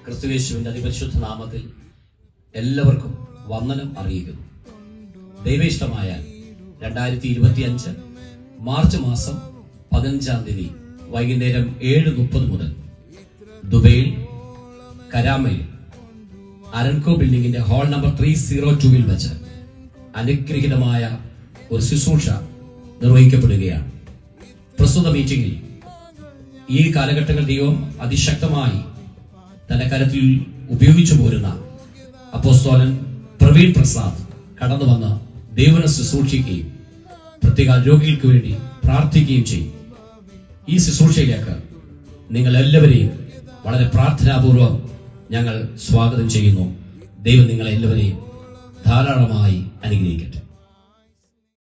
ക്രിസ്തുയേശുവിന്റെ അതിപരിശുദ്ധ നാമത്തിൽ എല്ലാവർക്കും വന്ദനം അറിയിക്കുന്നു. ദൈവേഷ്ടമായാൽ 2025 മാർച്ച് മാസം 15-ാം തീയതി വൈകുന്നേരം 7:30 മുതൽ ദുബൈയിൽ കരാമയിൽ അരൻകോ ബിൽഡിംഗിന്റെ ഹാൾ നമ്പർ 302 വെച്ച് അനുഗ്രഹീതമായ ഒരു ശുശ്രൂഷ നിർവഹിക്കപ്പെടുകയാണ്. പ്രസ്തുത മീറ്റിംഗിൽ ഈ കാലഘട്ടങ്ങൾ ദൈവം അതിശക്തമായി തന്റെ കരത്തിൽ ഉപയോഗിച്ചു പോരുന്ന അപ്പോസ്തലൻ പ്രവീൺ പ്രസാദ് കടന്നു വന്ന് ദൈവനെ ശുശ്രൂഷിക്കുകയും പ്രത്യേക രോഗികൾക്ക് വേണ്ടി പ്രാർത്ഥിക്കുകയും ചെയ്യും. ഈ ശുശ്രൂഷയിലേക്ക് നിങ്ങൾ എല്ലാവരെയും വളരെ പ്രാർത്ഥനാപൂർവം ഞങ്ങൾ സ്വാഗതം ചെയ്യുന്നു. ദൈവം നിങ്ങളെല്ലാവരെയും ധാരാളമായി അനുഗ്രഹിക്കട്ടെ.